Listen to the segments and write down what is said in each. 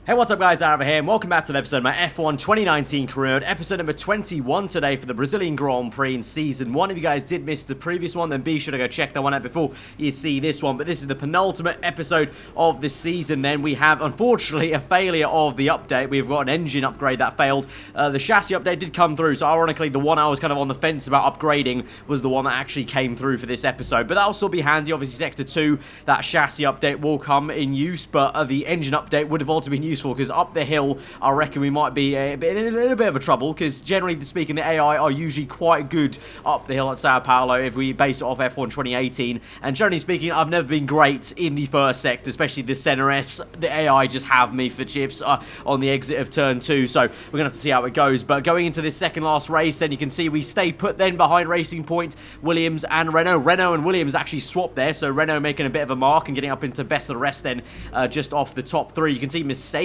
Hey, what's up guys, aarava here, and welcome back to the episode of my F1 2019 career, episode number 21 today for the Brazilian Grand Prix in Season 1. If you guys did miss the previous one, then be sure to go check that one out before you see this one. But this is the penultimate episode of the season. Then we have, unfortunately, a failure of the update. We've got an engine upgrade that failed. The chassis update did come through, so ironically, the one I was kind of on the fence about upgrading was the one that actually came through for this episode. But that'll still be handy. Obviously, Sector 2, that chassis update will come in use, but the engine update would have also been useful, because up the hill, I reckon we might be in a little bit of a trouble, because generally speaking, the AI are usually quite good up the hill at Sao Paulo if we base it off F1 2018, and generally speaking, I've never been great in the first sector, especially the Center S. The AI just have me for chips on the exit of Turn 2, so we're going to have to see how it goes. But going into this second last race, then you can see we stay put then behind Racing Point, Williams and Renault. Renault and Williams actually swapped there, so Renault making a bit of a mark and getting up into best of the rest then, just off the top three. You can see Mercedes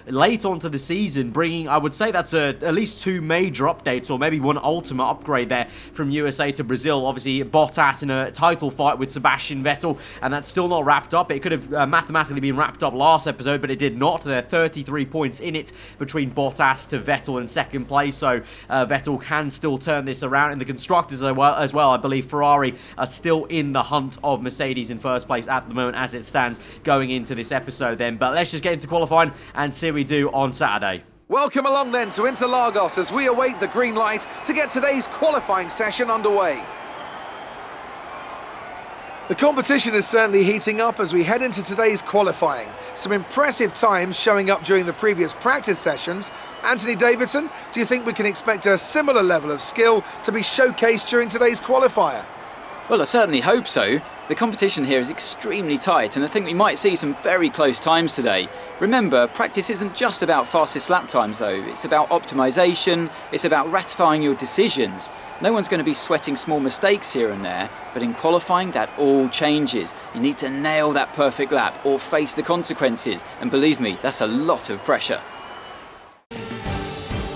late onto the season bringing, I would say that's at least two major updates, or maybe one ultimate upgrade there from USA to Brazil. Obviously, Bottas in a title fight with Sebastian Vettel, and that's still not wrapped up. It could have mathematically been wrapped up last episode, but it did not. There are 33 points in it between Bottas to Vettel in second place, so Vettel can still turn this around. In the constructors as well, I believe Ferrari are still in the hunt of Mercedes in first place at the moment as it stands going into this episode then. But let's just get into qualifying and see what we do on Saturday. Welcome along then to Interlagos as we await the green light to get today's qualifying session underway. The competition is certainly heating up as we head into today's qualifying. Some impressive times showing up during the previous practice sessions. Anthony Davidson, do you think we can expect a similar level of skill to be showcased during today's qualifier? Well, I certainly hope so. The competition here is extremely tight, and I think we might see some very close times today. Remember, practice isn't just about fastest lap times though, it's about optimization, it's about ratifying your decisions. No one's going to be sweating small mistakes here and there, but in qualifying that all changes. You need to nail that perfect lap or face the consequences, and believe me, that's a lot of pressure.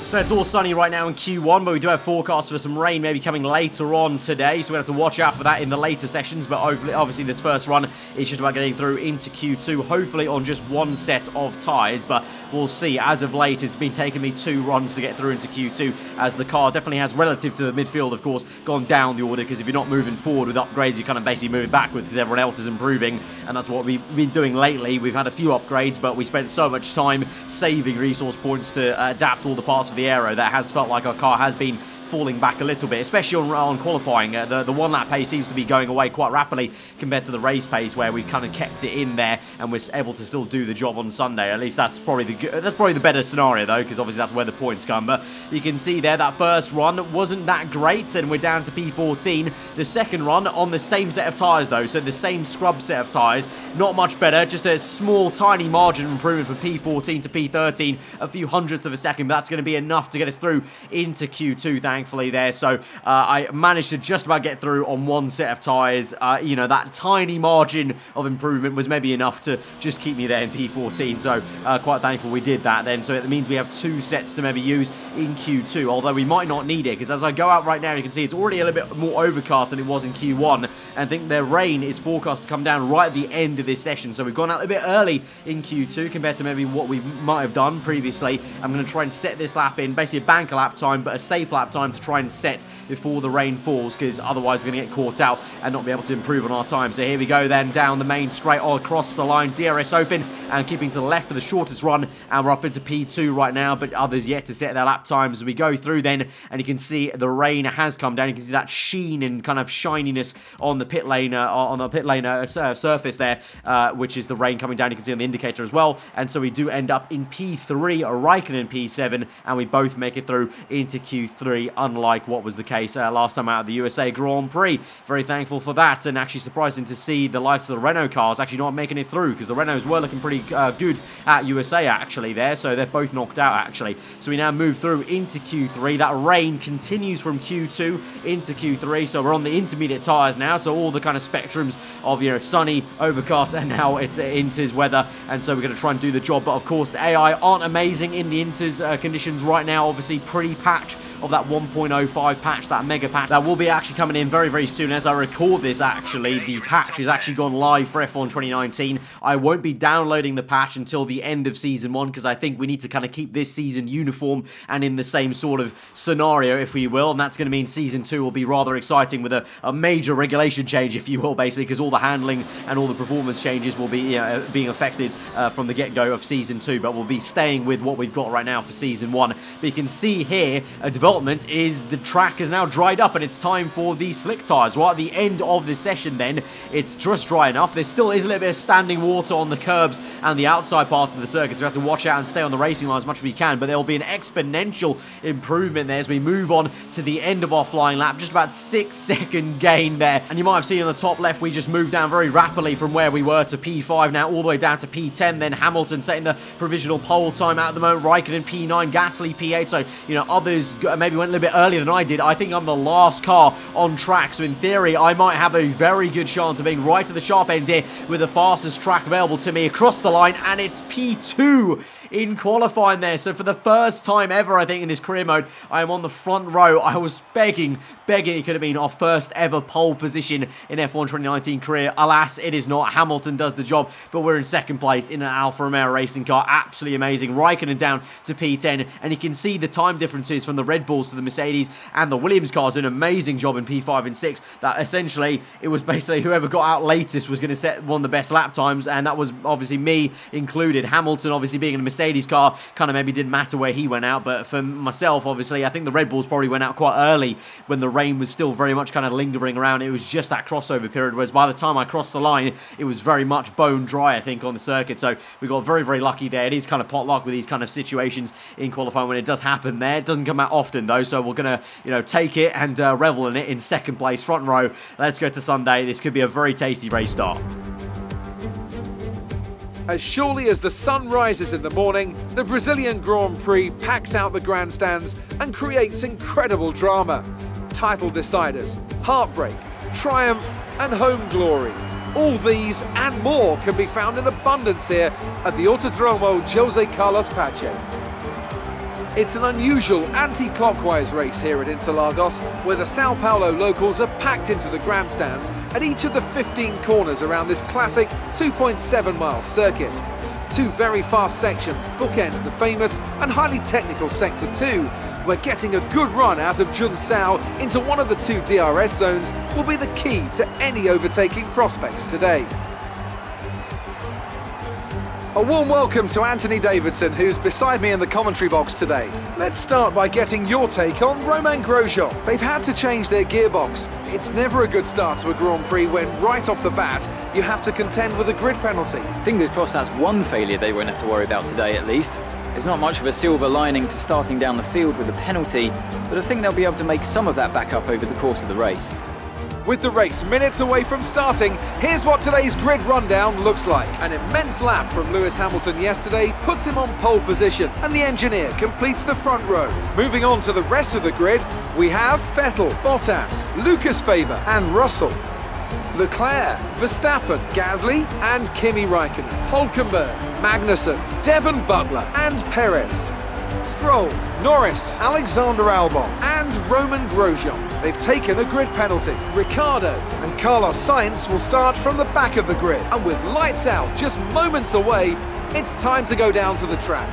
So it's all sunny right now in Q1, but we do have forecasts for some rain maybe coming later on today, so we have to watch out for that in the later sessions. But obviously this first run is just about getting through into Q2, hopefully on just one set of tyres, but we'll see. As of late, it's been taking me 2 runs to get through into Q2, as the car definitely has, relative to the midfield, of course, gone down the order, because if you're not moving forward with upgrades, you're kind of basically moving backwards because everyone else is improving, and that's what we've been doing lately. We've had a few upgrades, but we spent so much time saving resource points to adapt all the parts of the aero that has felt like our car has been falling back a little bit, especially on qualifying. The one lap pace seems to be going away quite rapidly compared to the race pace, where we've kind of kept it in there and we're able to still do the job on Sunday. At least that's probably the better scenario though, because obviously that's where the points come. But you can see there that first run wasn't that great, and we're down to P14. The second run on the same set of tyres though, so the same scrub set of tyres, not much better, just a small tiny margin of improvement from P14 to P13, a few hundredths of a second, but that's going to be enough to get us through into Q2, thankfully there. So I managed to just about get through on one set of tyres. You know, that tiny margin of improvement was maybe enough to just keep me there in P14, so quite thankful we did that then. So it means we have 2 sets to maybe use in Q2, although we might not need it, because as I go out right now, you can see it's already a little bit more overcast than it was in Q1, and I think the rain is forecast to come down right at the end of this session, so we've gone out a bit early in Q2 compared to maybe what we might have done previously. I'm going to try and set this lap in, basically a bank lap time, but a safe lap time to try and set before the rain falls, because otherwise we're going to get caught out and not be able to improve on our time. So here we go then, down the main straight all across the line, DRS open and keeping to the left for the shortest run, and we're up into P2 right now, but others yet to set their lap times as we go through then. And you can see the rain has come down. You can see that sheen and kind of shininess on the pit lane surface there, which is the rain coming down. You can see on the indicator as well. And so we do end up in P3, Raikkonen P7, and we both make it through into Q3, unlike what was the case last time out of the USA Grand Prix. Very thankful for that, and actually surprising to see the likes of the Renault cars actually not making it through, because the Renaults were looking pretty good at USA actually there, so they're both knocked out actually. So we now move through into Q3. That rain continues from Q2 into Q3, so we're on the intermediate tyres now, so all the kind of spectrums of, you know, sunny, overcast, and now it's Inters weather, and so we're going to try and do the job. But of course the AI aren't amazing in the Inters conditions right now, obviously pre-patch of that 1.05 patch, that mega patch. That will be actually coming in very, very soon. As I record this, actually, the patch has actually gone live for F1 2019. I won't be downloading the patch until the end of Season 1, because I think we need to kind of keep this season uniform and in the same sort of scenario, if we will, and that's going to mean Season 2 will be rather exciting with a major regulation change, if you will, basically, because all the handling and all the performance changes will be being affected from the get-go of Season 2, but we'll be staying with what we've got right now for Season 1. But you can see here, a development is the track is now dried up and it's time for the slick tyres. Right at the end of this session then, it's just dry enough. There still is a little bit of standing water on the curbs and the outside part of the circuit, so we have to watch out and stay on the racing line as much as we can, but there will be an exponential improvement there as we move on to the end of our flying lap. Just about 6-second gain there, and you might have seen on the top left we just moved down very rapidly from where we were to P5 now all the way down to P10. Then Hamilton setting the provisional pole time out at the moment, Raikkonen P9, Gasly P8, so others maybe went a little bit earlier than I did. I think I'm the last car on track, so in theory I might have a very good chance of being right at the sharp end here with the fastest track available to me across the line, and it's P2 in qualifying there. So for the first time ever, I think, in this career mode, I am on the front row. I was begging it could have been our first ever pole position in F1 2019 career. Alas, it is not. Hamilton does the job, but we're in second place in an Alfa Romeo Racing car. Absolutely amazing. Raikkonen down to P10, and you can see the time differences from the Red Bulls to the Mercedes and the Williams cars. An amazing job in P5 and 6. That essentially, it was basically whoever got out latest was going to set one of the best lap times, and that was obviously me included. Hamilton, obviously being in a Mercedes car, kind of maybe didn't matter where he went out, but for myself, obviously, I think the Red Bulls probably went out quite early when the rain was still very much kind of lingering around. It was just that crossover period, whereas by the time I crossed the line, it was very much bone dry, I think, on the circuit. So we got very, very lucky there. It is kind of pot luck with these kind of situations in qualifying when it does happen there. It doesn't come out often, though, so we're going to, take it and revel in it in second place, front row. Let's go to Sunday. This could be a very tasty race start. As surely as the sun rises in the morning, the Brazilian Grand Prix packs out the grandstands and creates incredible drama. Title deciders, heartbreak, triumph and home glory. All these and more can be found in abundance here at the Autodromo Jose Carlos Pache. It's an unusual anti-clockwise race here at Interlagos, where the Sao Paulo locals are packed into the grandstands at each of the 15 corners around this classic 2.7-mile circuit. Two very fast sections bookend the famous and highly technical Sector 2, where getting a good run out of Junsao into one of the two DRS zones will be the key to any overtaking prospects today. A warm welcome to Anthony Davidson, who's beside me in the commentary box today. Let's start by getting your take on Romain Grosjean. They've had to change their gearbox. It's never a good start to a Grand Prix when, right off the bat, you have to contend with a grid penalty. Fingers crossed that's one failure they won't have to worry about today, at least. There's not much of a silver lining to starting down the field with a penalty, but I think they'll be able to make some of that back up over the course of the race. With the race minutes away from starting, here's what today's grid rundown looks like. An immense lap from Lewis Hamilton yesterday puts him on pole position, and the engineer completes the front row. Moving on to the rest of the grid, we have Vettel, Bottas, Lucas Faber and Russell, Leclerc, Verstappen, Gasly and Kimi Raikkonen, Hülkenberg, Magnussen, Devon Butler and Perez, Stroll, Norris, Alexander Albon and Romain Grosjean. They've taken a grid penalty. Ricciardo and Carlos Sainz will start from the back of the grid. And with lights out just moments away, it's time to go down to the track.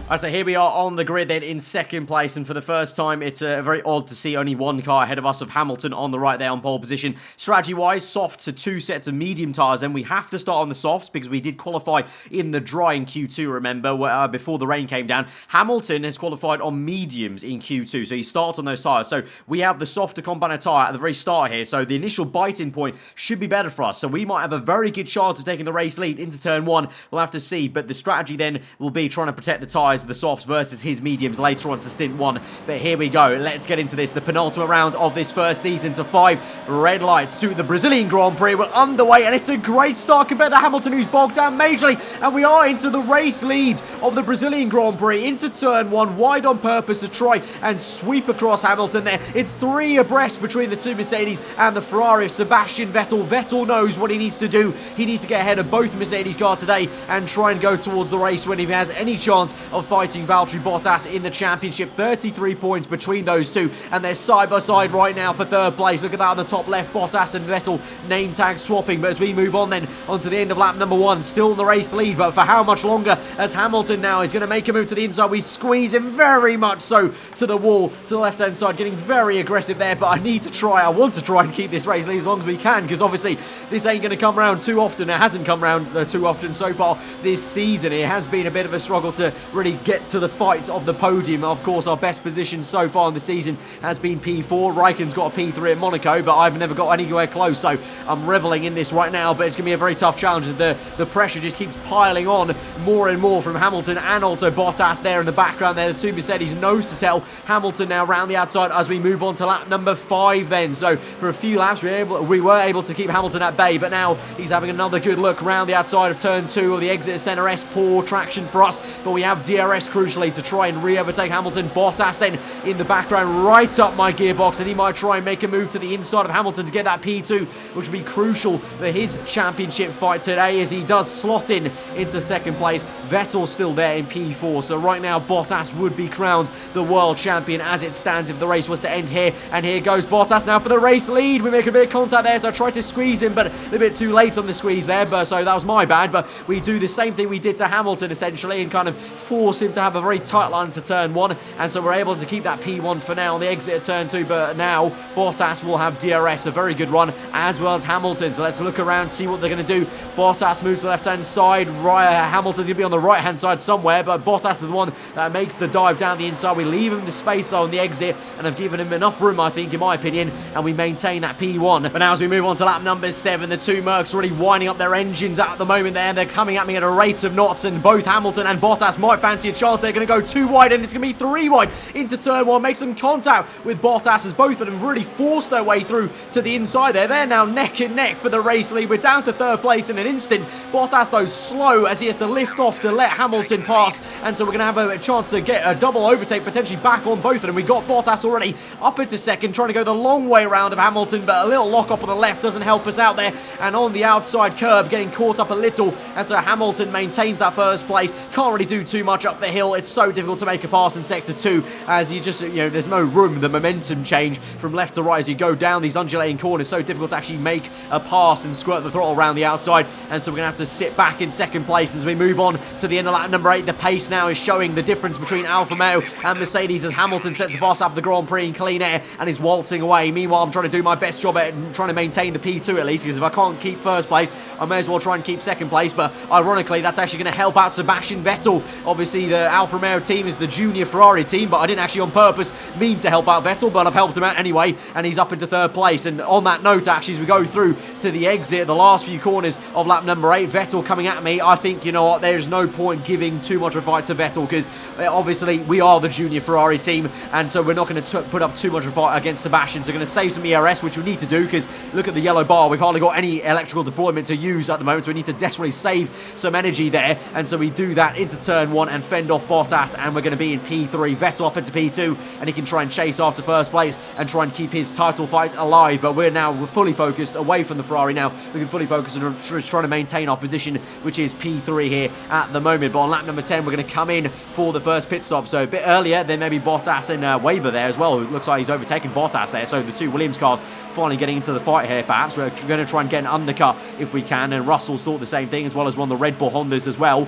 Alright, so here we are on the grid then in second place, and for the first time it's very odd to see only one car ahead of us of Hamilton on the right there on pole position. Strategy-wise, soft to two sets of medium tyres, and we have to start on the softs because we did qualify in the dry in Q2, remember, before the rain came down. Hamilton has qualified on mediums in Q2, so he starts on those tyres. So we have the softer compound tyre at the very start here, so the initial biting point should be better for us. So we might have a very good chance of taking the race lead into turn one. We'll have to see, but the strategy then will be trying to protect the tyres, the softs versus his mediums later on to stint one. But here we go. Let's get into this. The penultimate round of this first season to 5 red lights to the Brazilian Grand Prix. We're underway, and it's a great start compared to Hamilton, who's bogged down majorly. And we are into the race lead of the Brazilian Grand Prix into turn one, wide on purpose to try and sweep across Hamilton there. It's 3 abreast between the two Mercedes and the Ferrari of Sebastian Vettel. Vettel knows what he needs to do. He needs to get ahead of both Mercedes cars today and try and go towards the race when he has any chance of fighting Valtteri Bottas in the championship. 33 points between those two, and they're side by side right now for third place. Look at that on the top left, Bottas and Vettel name tag swapping. But as we move on then onto the end of lap number 1, still in the race lead, but for how much longer, as Hamilton now is going to make a move to the inside. We squeeze him very much so to the wall, to the left hand side, getting very aggressive there. But I want to try and keep this race lead as long as we can, because obviously this ain't going to come around too often. It hasn't come around too often so far this season. It has been a bit of a struggle to really get to the fight of the podium. Of course, our best position so far in the season has been P4. Raikkonen's got a P3 at Monaco, but I've never got anywhere close, so I'm reveling in this right now. But it's going to be a very tough challenge as the pressure just keeps piling on more and more from Hamilton and also Bottas there in the background there. The two Mercedes nose to tail. Hamilton now round the outside as we move on to lap number 5 then. So for a few laps we were able to keep Hamilton at bay, but now he's having another good look round the outside of turn 2 or the exit center S. Poor traction for us, but we have DRS crucially to try and re-overtake Hamilton. Bottas then in the background right up my gearbox, and he might try and make a move to the inside of Hamilton to get that P2, which will be crucial for his championship fight today as he does slot in into second place. Vettel's still there in P4, so right now Bottas would be crowned the world champion as it stands if the race was to end here. And here goes Bottas now for the race lead. We make a bit of contact there, so I tried to squeeze him, but a little bit too late on the squeeze there, so that was my bad. But we do the same thing we did to Hamilton essentially and kind of force him to have a very tight line to turn 1, and so we're able to keep that P1 for now on the exit of turn 2. But now Bottas will have DRS, a very good run, as well as Hamilton. So let's look around, see what they're going to do. Bottas moves to the left hand side, Hamilton's going to be on the right hand side somewhere, but Bottas is the one that makes the dive down the inside. We leave him the space though on the exit, and have given him enough room, I think, in my opinion, and we maintain that P1. But now as we move on to lap number 7, the two Mercs already winding up their engines at the moment there. They're coming at me at a rate of knots, and both Hamilton and Bottas might fancy a chance. They're going to go 2 wide, and it's going to be 3 wide into turn 1. Make some contact with Bottas as both of them really force their way through to the inside there. They're now neck and neck for the race lead. We're down to third place in an instant. Bottas though slow as he has to lift off to let Hamilton pass, and so we're going to have a chance to get a double overtake potentially back on both of them. We got Bottas already up into second, trying to go the long way round of Hamilton, but a little lock up on the left doesn't help us out there, and on the outside curb getting caught up a little, and so Hamilton maintains that first place. Can't really do too much up the hill. It's so difficult to make a pass in sector 2 as you just, there's no room. The momentum change from left to right as you go down these undulating corners, so difficult to actually make a pass and squirt the throttle around the outside, and so we're going to have to sit back in second place as we move on to the end of lap number 8. The pace now is showing the difference between Alfa Romeo and Mercedes as Hamilton sets the pass up the Grand Prix in clean air and is waltzing away. Meanwhile, I'm trying to do my best job at trying to maintain the P2 at least, because if I can't keep first place, I may as well try and keep second place. But ironically, that's actually going to help out Sebastian Vettel. Obviously, the Alfa Romeo team is the junior Ferrari team, but I didn't actually on purpose mean to help out Vettel, but I've helped him out anyway, and he's up into third place. And on that note, actually, as we go through to the exit, the last few corners of lap number 8, Vettel coming at me, I think, you know what, there's no point giving too much of a fight to Vettel, because obviously we are the junior Ferrari team, and so we're not going to put up too much of a fight against Sebastian. So we're going to save some ERS, which we need to do, because look at the yellow bar, we've hardly got any electrical deployment to use at the moment, so we need to desperately save some energy there, and so we do that into turn 1 and fend off Bottas, and we're going to be in P3. Vettel up into P2, and he can try and chase after first place and try and keep his title fight alive. But we're now fully focused away from the Ferrari now. We can fully focus on trying to maintain our position, which is P3 here at the moment. But on lap number 10, we're going to come in for the first pit stop, so a bit earlier than maybe Bottas and Weber there as well. It looks like he's overtaken Bottas there, so the two Williams cars finally getting into the fight here. Perhaps we're going to try and get an undercut if we can, and Russell's thought the same thing, as well as one of the Red Bull Hondas as well,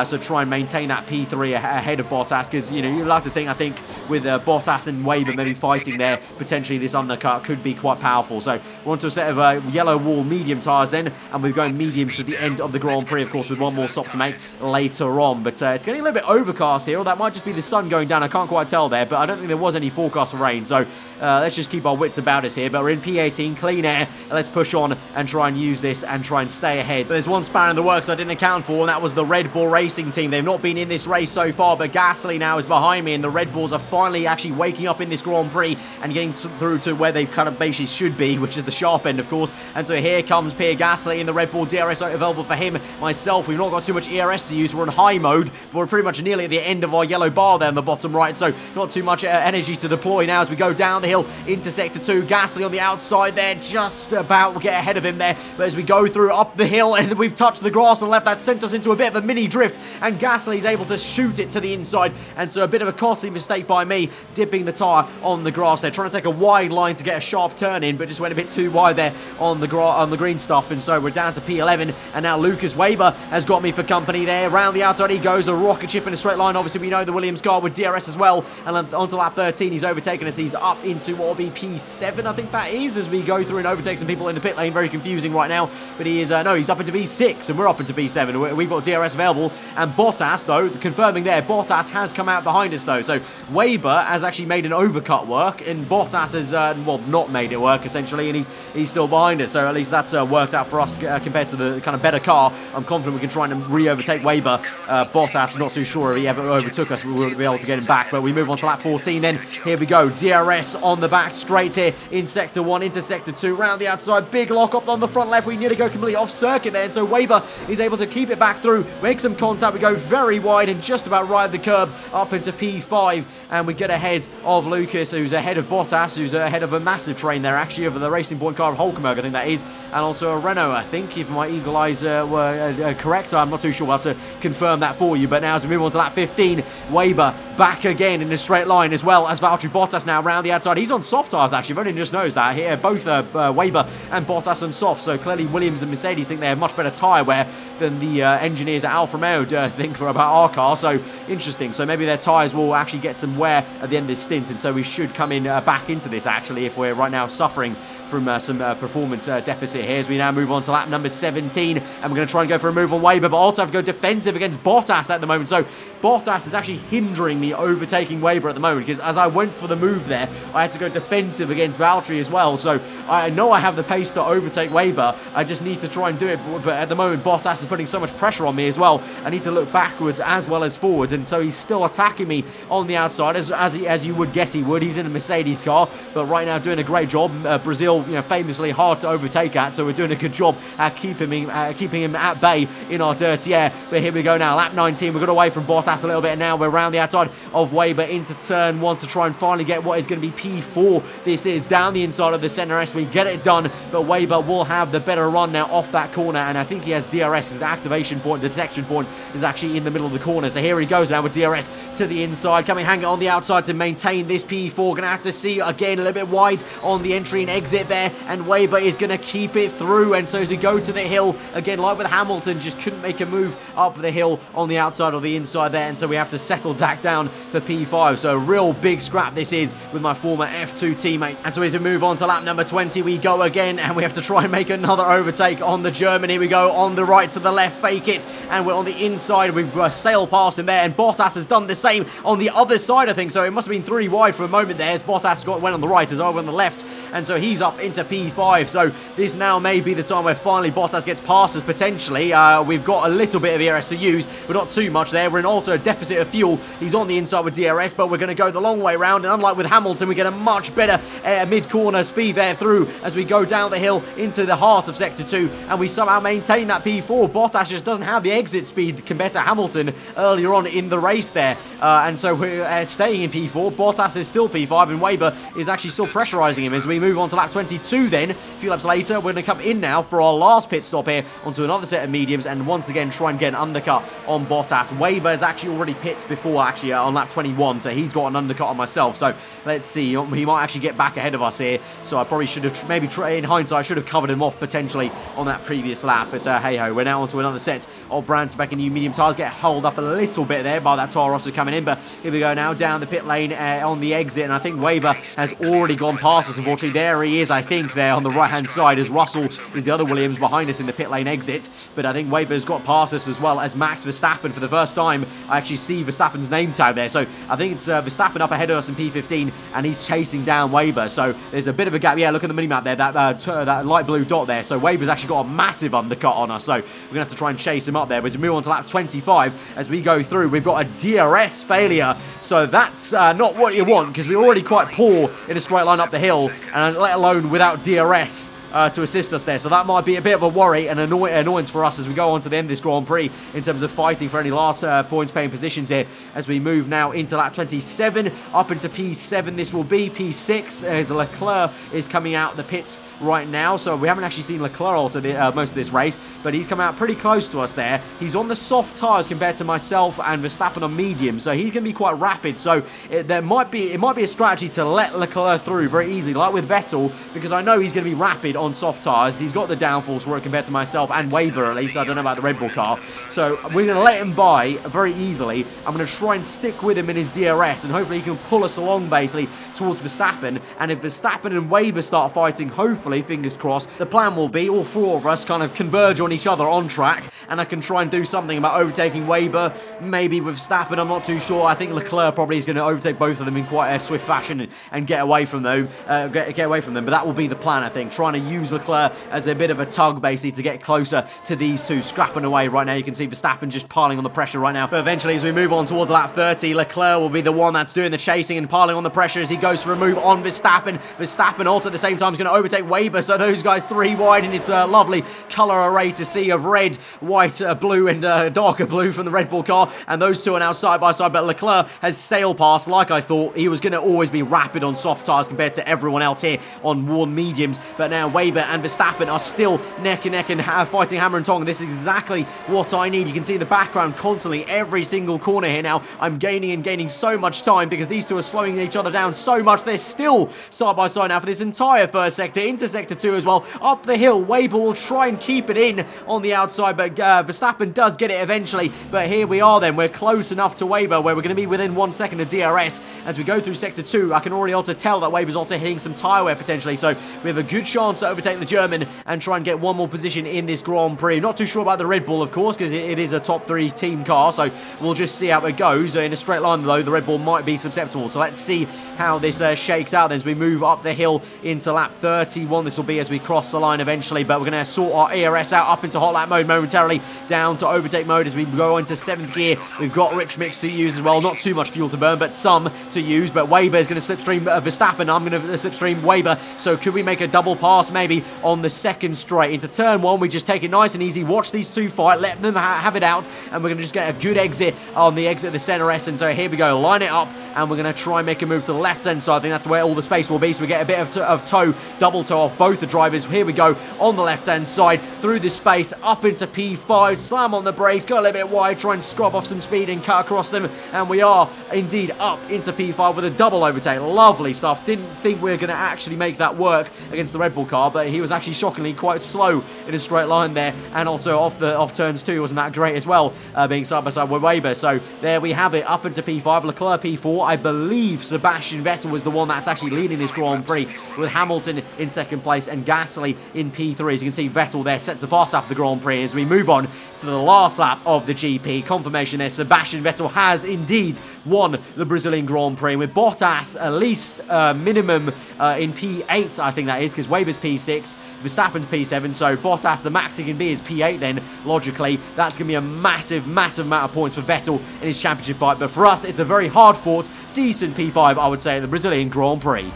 so try and maintain that P3 ahead of Bottas, because you like to think, I think with Bottas and Weber maybe fighting there, potentially this undercut could be quite powerful. So we're onto a set of yellow wall medium tyres then, and we're going mediums to the end of the Grand Prix, of course, with one more stop to make later on. But it's getting a little bit overcast here, or that might just be the sun going down. I can't quite tell there, but I don't think there was any forecast for rain, so let's just keep our wits about us here. But we're in P18, clean air, and let's push on and try and use this and try and stay ahead. So there's one spanner in the works I didn't account for, and that was the Red Bull Racing team. They've not been in this race so far, but Gasly now is behind me, and the Red Bulls are finally actually waking up in this Grand Prix and getting through to where they kind of basically should be, which is the sharp end, of course. And so here comes Pierre Gasly in the Red Bull. DRS available for him. Myself, we've not got too much ERS to use. We're on high mode, but we're pretty much nearly at the end of our yellow bar there on the bottom right, so not too much energy to deploy now as we go down the hill into sector 2. Gasly on the outside there, just about to get ahead of him there, but as we go through up the hill and we've touched the grass on the left, that sent us into a bit of a mini drift, and Gasly's able to shoot it to the inside, and so a bit of a costly mistake by me, dipping the tyre on the grass there, trying to take a wide line to get a sharp turn in, but just went a bit too wide there on the green stuff, and so we're down to P11, and now Lucas Weber has got me for company there. Round the outside he goes, a rocket ship in a straight line. Obviously we know the Williams car with DRS as well, and onto lap 13 he's overtaken us. He's up into what will be P7, I think that is, as we go through and overtake some people in the pit lane. Very confusing right now, but he is, no, he's up into P6, and we're up into P7. We've got DRS available, and Bottas, though, confirming there, Bottas has come out behind us, though, so Weber has actually made an overcut work, and Bottas has, well, not made it work, essentially, and he's still behind us, so at least that's worked out for us compared to the kind of better car. I'm confident we can try and re-overtake Weber. Bottas, not too sure if he ever overtook us, we won't be able to get him back, but we move on to lap 14 then. Here we go, DRS on the back straight here in Sector 1 into Sector 2, round the outside, big lock up on the front left. We nearly go completely off circuit there, and so Weber is able to keep it back through, make some contact. We go very wide and just about right at the curb up into P5, and we get ahead of Lucas, who's ahead of Bottas, who's ahead of a massive train there, actually, over the Racing Point car of Hulkenberg, I think that is, and also a Renault, I think, if my eagle eyes were correct. I'm not too sure, we'll have to confirm that for you. But now as we move on to lap 15, Weber back again in a straight line, as well as Valtteri Bottas now round the outside. He's on soft tyres, actually, I've only just noticed that here, both Weber and Bottas on soft, so clearly Williams and Mercedes think they have much better tyre wear than the engineers at Alfa Romeo think for about our car, so interesting. So maybe their tyres will actually get some wear at the end of this stint, and so we should come in back into this, actually, if we're right now suffering from some performance deficit here, as we now move on to lap number 17, and we're going to try and go for a move on Weber, but also have to go defensive against Bottas at the moment. So Bottas is actually hindering me overtaking Weber at the moment, because as I went for the move there, I had to go defensive against Valtteri as well. So I know I have the pace to overtake Weber, I just need to try and do it, but at the moment Bottas is putting so much pressure on me as well. I need to look backwards as well as forwards, and so he's still attacking me on the outside, as you would guess he would. He's in a Mercedes car, but right now doing a great job. Brazil, famously hard to overtake at, so we're doing a good job at keeping him at bay in our dirty air. But here we go now, lap 19, we got away from Bottas a little bit, and now we're around the outside of Weber into turn 1 to try and finally get what is going to be P4. This is down the inside of the centre S. We get it done, but Weber will have the better run now off that corner, and I think he has DRS. His activation point, the detection point, is actually in the middle of the corner, so here he goes now with DRS to the inside. Can we hang it on the outside to maintain this P4? Gonna have to see again a little bit wide on the entry and exit there, and Weber is going to keep it through. And so as we go to the hill, again, like with Hamilton, just couldn't make a move up the hill on the outside or the inside there, and so we have to settle back down for P5. So a real big scrap this is with my former F2 teammate. And so as we move on to lap number 20, we go again, and we have to try and make another overtake on the German. Here we go, on the right to the left, fake it, and we're on the inside. We've sailed past him there, and Bottas has done the same on the other side, I think. So it must have been 3 wide for a moment there, as Bottas went on the right as I went on the left, and so he's up into P5. So this now may be the time where finally Bottas gets past us, potentially. We've got a little bit of ERS to use, but not too much there. We're in also a deficit of fuel. He's on the inside with DRS, but we're going to go the long way round, and unlike with Hamilton, we get a much better mid-corner speed there through as we go down the hill into the heart of Sector 2, and we somehow maintain that P4. Bottas just doesn't have the exit speed compared to Hamilton earlier on in the race there, and so we're staying in P4. Bottas is still P5, and Weber is actually still pressurising him. As we move on to lap 22 then, a few laps later, we're going to come in now for our last pit stop here onto another set of mediums, and once again try and get an undercut on Bottas. Weber has actually already pit before, actually, on lap 21, so he's got an undercut on myself. So let's see, he might actually get back ahead of us here, so I probably should have, maybe in hindsight, I should have covered him off potentially on that previous lap. But hey-ho, we're now onto another set of brand spanking new medium tyres. Get held up a little bit there by that Toro Rosso coming in, but here we go now down the pit lane on the exit, and I think Weber has already gone past us. Unfortunately, there he is, I think, there on the right-hand side, as Russell is the other Williams behind us in the pit lane exit. But I think Weber's got past us as well as Max Verstappen. For the first time, I actually see Verstappen's name tag there, so I think it's Verstappen up ahead of us in P15, and he's chasing down Weber. So there's a bit of a gap. Yeah, look at the mini-map there, that light blue dot there. So Weber's actually got a massive undercut on us, so we're going to have to try and chase him up there. But as we move on to lap 25, as we go through, we've got a DRS failure, so that's not what you want, because we're already quite poor in a straight line up the hill, and let alone without DRS. to assist us there. So that might be a bit of a worry and annoyance for us as we go on to the end of this Grand Prix in terms of fighting for any last points paying positions here as we move now into lap 27 up into P7. This will be P6 as Leclerc is coming out the pits right now. So we haven't actually seen Leclerc alter most of this race, but he's come out pretty close to us there. He's on the soft tyres compared to myself and Verstappen on medium, so he's going to be quite rapid. So it might be a strategy to let Leclerc through very easily, like with Vettel, because I know he's going to be rapid on soft tyres. He's got the downforce for it compared to myself and Weber, at least. I don't know about the Red Bull car. So we're going to let him by very easily. I'm going to try and stick with him in his DRS, and hopefully he can pull us along basically towards Verstappen. And if Verstappen and Weber start fighting, hopefully, fingers crossed, the plan will be all four of us kind of converge on each other on track, and I can try and do something about overtaking Weber, maybe with Verstappen. I'm not too sure. I think Leclerc probably is going to overtake both of them in quite a swift fashion and get away from them. Get away from them. But that will be the plan, I think. Trying to use Leclerc as a bit of a tug, basically, to get closer to these two, scrapping away right now. You can see Verstappen just piling on the pressure right now. But eventually, as we move on towards lap 30, Leclerc will be the one that's doing the chasing and piling on the pressure as he goes for a move on Verstappen. Verstappen also at the same time is going to overtake Weber. So those guys three wide, and it's a lovely colour array to see of red, white, blue, and darker blue from the Red Bull car. And those two are now side by side. But Leclerc has sailed past like I thought. He was going to always be rapid on soft tyres compared to everyone else here on worn mediums. But now Weber and Verstappen are still neck and neck and fighting hammer and tong. This is exactly what I need. You can see the background constantly, every single corner here now. I'm gaining and gaining so much time because these two are slowing each other down so much. They're still side by side now for this entire first sector, into sector 2 as well. Up the hill, Weber will try and keep it in on the outside, but Verstappen does get it eventually. But here we are then. We're close enough to Weber where we're going to be within 1 second of DRS. As we go through sector 2, I can already also tell that Weber's also hitting some tyre wear potentially, so we have a good chance to overtake the German and try and get one more position in this Grand Prix. Not too sure about the Red Bull, of course, because it is a top 3 team car, so we'll just see how it goes. In a straight line, though, the Red Bull might be susceptible, so let's see how this shakes out as we move up the hill into lap 31. This will be as we cross the line eventually, but we're going to sort our ERS out up into hot lap mode momentarily, down to overtake mode as we go into 7th gear. We've got rich mix to use as well, not too much fuel to burn, but some to use. But Weber is going to slipstream Verstappen. I'm going to slipstream Weber, so could we make a double pass maybe on the second straight? Into turn 1, we just take it nice and easy, watch these two fight, let them have it out, and we're going to just get a good exit on the exit of the center S. And so here we go, line it up, and we're going to try and make a move to the left hand side. I think that's where all the space will be, so we get a bit of toe, double toe off both the drivers. Here we go, on the left hand side, through the space, up into P5, slam on the brakes, go a little bit wide, try and scrub off some speed and cut across them, and we are indeed up into P5 with a double overtake. Lovely stuff. Didn't think we were going to actually make that work against the Red Bull car, but he was actually shockingly quite slow in a straight line there, and also off turns 2 wasn't that great as well, being side by side with Weber. So there we have it, up into P5, Leclerc P4. I believe Sebastian Vettel was the one that's actually leading this Grand Prix, with Hamilton in second place and Gasly in P3. As you can see, Vettel there sets the fast lap of the Grand Prix. As we move on to the last lap of the GP, confirmation there, Sebastian Vettel has indeed won the Brazilian Grand Prix, with Bottas at least minimum in P8, I think that is, because Weber's P6, Verstappen's P7, so Bottas, the max he can be is P8 then, logically. That's going to be a massive, massive amount of points for Vettel in his championship fight, but for us, it's a very hard-fought, decent P5, I would say, at the Brazilian Grand Prix.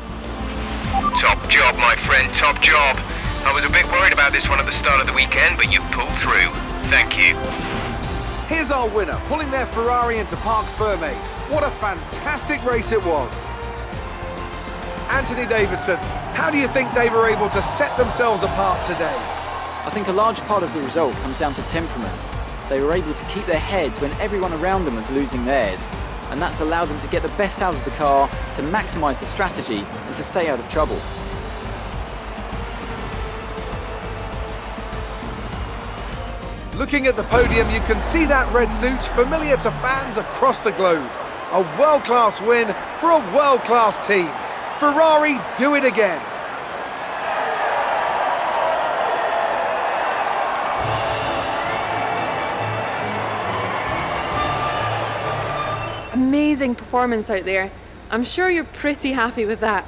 Top job, my friend, top job. I was a bit worried about this one at the start of the weekend, but you pulled through. Thank you. Here's our winner, pulling their Ferrari into Parc Fermé. What a fantastic race it was. Anthony Davidson, how do you think they were able to set themselves apart today? I think a large part of the result comes down to temperament. They were able to keep their heads when everyone around them was losing theirs, and that's allowed them to get the best out of the car, to maximise the strategy, and to stay out of trouble. Looking at the podium, you can see that red suit familiar to fans across the globe. A world-class win for a world-class team. Ferrari do it again. Amazing performance out there. I'm sure you're pretty happy with that.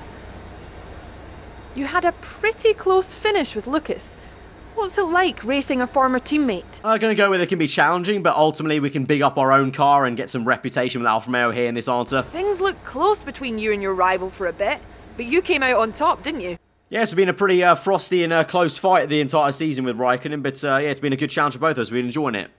You had a pretty close finish with Lucas. What's it like racing a former teammate? I'm going to go with it can be challenging, but ultimately we can big up our own car and get some reputation with Alfa Romeo here in this answer. Things look close between you and your rival for a bit, but you came out on top, didn't you? Yeah, it's been a pretty frosty and close fight the entire season with Raikkonen, but yeah, it's been a good challenge for both of us. We've been enjoying it.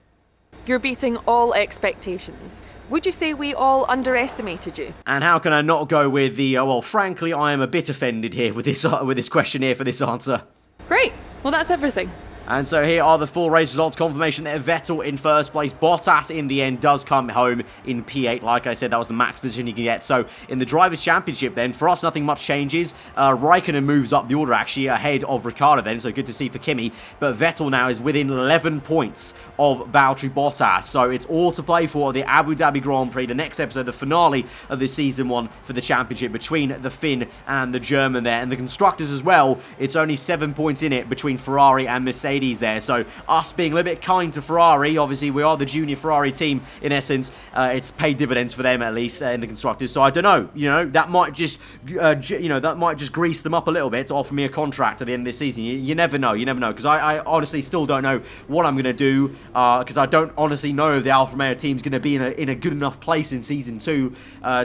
You're beating all expectations. Would you say we all underestimated you? And how can I not go with the, well, frankly, I am a bit offended here with this question here for this answer. Great. Well, that's everything. And so here are the full race results. Confirmation that Vettel in first place. Bottas in the end does come home in P8. Like I said, that was the max position you can get. So in the Drivers' Championship then, for us, nothing much changes. Raikkonen moves up the order actually ahead of Ricciardo then. So good to see for Kimi. But Vettel now is within 11 points of Valtteri Bottas. So it's all to play for the Abu Dhabi Grand Prix. The next episode, the finale of the season 1 for the championship between the Finn and the German there. And the constructors as well, it's only 7 points in it between Ferrari and Mercedes there. So us being a little bit kind to Ferrari, obviously we are the junior Ferrari team in essence, it's paid dividends for them at least in the constructors. So I don't know, that might just that might just grease them up a little bit to offer me a contract at the end of this season. You never know, because I honestly still don't know what I'm going to do, because I don't honestly know if the Alfa Romeo team's going to be in a good enough place in season 2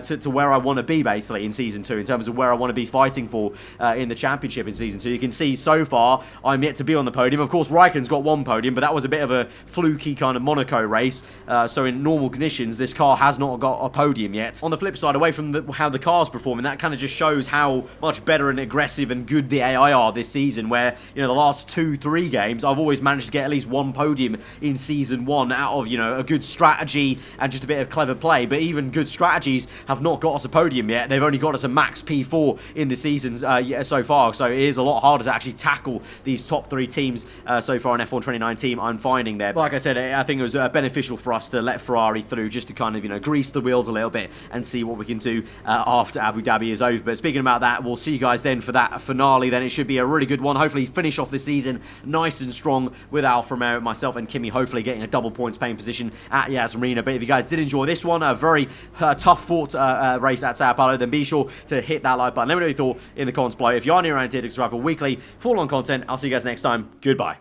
to where I want to be basically in season 2 in terms of where I want to be fighting for in the championship in season 2. You can see so far I'm yet to be on the podium. Of course, Raikkonen's got one podium, but that was a bit of a fluky kind of Monaco race. So in normal conditions, this car has not got a podium yet. On the flip side, away from how the car's performing, that kind of just shows how much better and aggressive and good the AI are this season, where, the last 2-3 games, I've always managed to get at least one podium in season 1 out of, a good strategy and just a bit of clever play. But even good strategies have not got us a podium yet. They've only got us a max P4 in the season so far. So it is a lot harder to actually tackle these top 3 teams so far in F1 2019, I'm finding there. But like I said, I think it was beneficial for us to let Ferrari through just to kind of, grease the wheels a little bit and see what we can do after Abu Dhabi is over. But speaking about that, we'll see you guys then for that finale. Then it should be a really good one. Hopefully finish off the season nice and strong with Alfa Romeo, myself and Kimi hopefully getting a double points paying position at Yas Marina. But if you guys did enjoy this one, a very tough fought race at Sao Paulo, then be sure to hit that like button. Let me know what you thought in the comments below. If you are new around here to subscribe for weekly full-on content, I'll see you guys next time. Goodbye.